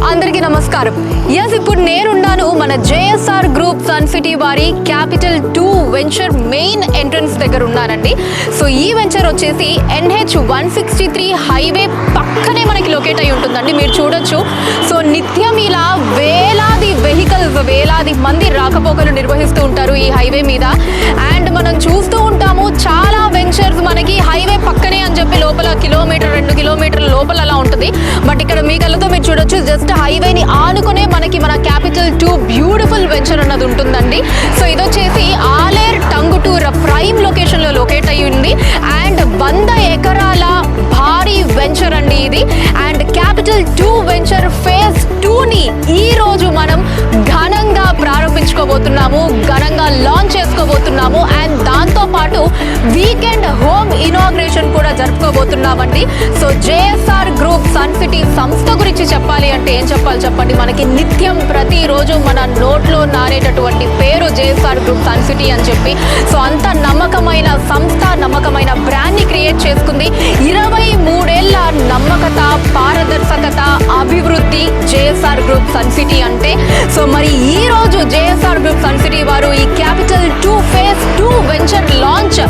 అందరికీ నమస్కారం. ఎస్, ఇప్పుడు నేనున్నాను మన జేఎస్ఆర్ గ్రూప్ సన్ సిటీ వారి క్యాపిటల్ 2 వెంచర్ మెయిన్ ఎంట్రన్స్ దగ్గర ఉన్నానండి. సో ఈ వెంచర్ వచ్చేసి NH 163 హైవే పక్కనే మనకి లొకేట్ అయి ఉంటుందండి. మీరు చూడొచ్చు. సో నిత్యం ఇలా వేలాది వెహికల్స్, వేలాది మంది రాకపోకలు నిర్వహిస్తూ ఉంటారు ఈ హైవే మీద. అండ్ మనం చూస్తూ ఉంటాము చాలా వెంచర్స్ మనకి హైవే పక్కనే అని చెప్పి లోపల 1-2 కిలోమీటర్ల లోపల అలా ఉంటుంది. బట్ ఇక్కడ మీ కళ్ళతో మీరు చూడొచ్చు, జస్ట్ హైవేని ఆనుకునే మనకి మన క్యాపిటల్ 2 బ్యూటిఫుల్ వెంచర్ అన్నది ఉంటుందండి. సో ఇది వచ్చేసి ఆలేర్ టంగుటూర్ ప్రైమ్ లొకేషన్ లో లొకేట్ అయ్యి ఉంది. అండ్ 100 ఎకరాల భారీ వెంచర్ అండి ఇది. అండ్ క్యాపిటల్ 2 వెంచర్ ఫేజ్ 2ని ఈ రోజు మనం ఘనంగా ప్రారంభించుకోబోతున్నాము, ఘనంగా లాంచ్ చేసుకోబోతున్నాము. అండ్ దాంతో పాటు వీకెండ్ హోమ్ ఇనాగ్రేషన్ కూడా జరుపుకోబోతున్నామండి. So JSR group Sun City సంస్థ గురించి చెప్పాలి అంటే ఏం చెప్పాలి చెప్పండి. మనకి నిత్యం ప్రతిరోజు మన నోట్లో నారేటటువంటి పేరు జేఎస్ఆర్ గ్రూప్ సన్ సిటీ అని చెప్పి. సో అంత నమ్మకమైన సంస్థ, నమ్మకమైన బ్రాండ్ ని క్రియేట్ చేసుకుంది. 23 ఏళ్ల నమ్మకత, పారదర్శకత, అభివృద్ధి జేఎస్ఆర్ గ్రూప్ సన్ సిటీ అంటే. సో మరి ఈ రోజు జేఎస్ఆర్ గ్రూప్ సన్ సిటీ వారు ఈ క్యాపిటల్ 2 ఫేజ్ 2 వెంచర్ లాంచ్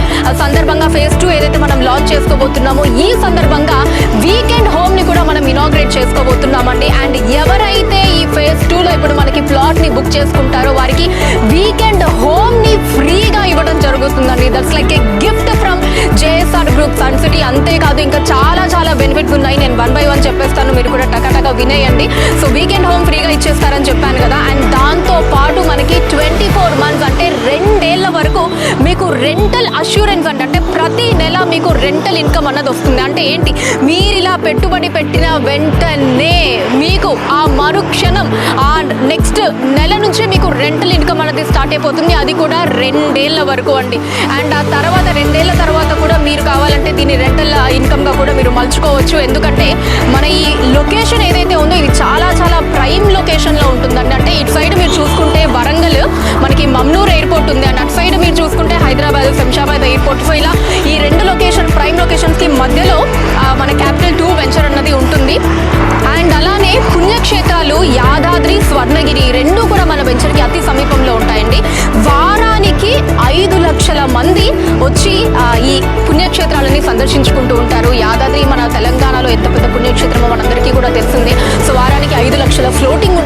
సందర్భంగా ఫేజ్ 2 ఏదైతే మనం లాంచ్ చేసుకోబోతున్నామో ఈ సందర్భంగా వీకెండ్ హోమ్ ని కూడా మనం ఇనాగ్రేట్ చేసుకోబోతున్నామండి. అండ్ ఎవరైతే ఈ ఫేజ్ 2 లో ఇప్పుడు మనకి ప్లాట్ ని బుక్ చేసుకుంటారో వారికి వీకెండ్ హోమ్ ని ఫ్రీగా ఇవ్వడం జరుగుతుందండి. That's like a gift from JSR group Sun City. అంతేకాదు ఇంకా చాలా చాలా బెనిఫిట్స్ ఉన్నాయి. నేను 1 by 1 చెప్పేస్తాను, మీరు కూడా టకటక వినేయండి. సో వీకెండ్ హోమ్ ఫ్రీగా ఇచ్చేస్తారని చెప్పాను కదా. అండ్ దాంతో పాటు మనకి 24 months అంటే 2 ఏళ్ల వరకు మీకు రెంటల్ అష్యూరెన్స్ అంటే ప్రతి నెల మీకు రెంటల్ ఇన్కమ్ అన్నది వస్తుంది. అంటే ఏంటి, మీరు ఇలా పెట్టుబడి పెట్టిన వెంటనే మీకు ఆ మరుక్షణం ఆ నెక్స్ట్ నెల నుంచి మీకు రెంటల్ ఇన్కమ్ అనేది స్టార్ట్ అయిపోతుంది. అది కూడా 2 ఏళ్ల వరకు అండి. అండ్ ఆ తర్వాత 2 ఏళ్ల తర్వాత కూడా మీరు కావాలంటే దీన్ని రెంటల్ ఇన్కమ్ గా కూడా మీరు మలుచుకోవచ్చు. ఎందుకంటే మన ఈ లొకేషన్ ఏదైతే ఉందో ఇది చాలా చాలా ప్రైమ్ లొకేషన్ లో ఉంటుందండి. అంటే ఇటు సైడ్ మీరు చూసుకుంటే వరంగల్ మనకి మమ్నూర్ ఎయిర్పోర్ట్ ఉంది. అండ్ అటు సైడ్ మీరు చూసుకుంటే హైదరాబాద్, శంషాబాద్ ఎయిర్పోర్ట్. సో ఇలా ఈ 2 లొకేషన్ ప్రైమ్ లొకేషన్స్ కి మధ్యలో మన క్యాపిటల్ 2 వెంచర్ అన్నది ఉంటుంది. అండ్ అలానే పుణ్యక్షేత్రాలు యాదాద్రి, స్వర్ణగిరి 2 కూడా మన వెంచర్ కి అతి సమీపంలో ఉంటాయండి. వారానికి 5 లక్షల మంది వచ్చి ఈ పుణ్యక్షేత్రాలని సందర్శించుకుంటూ ఉంటారు. యాదాద్రి మన తెలంగాణలో ఎంత పెద్ద పుణ్యక్షేత్రమో మనందరికీ కూడా తెలిసిందే. సో వారానికి 5 లక్షల ఫ్లోటింగ్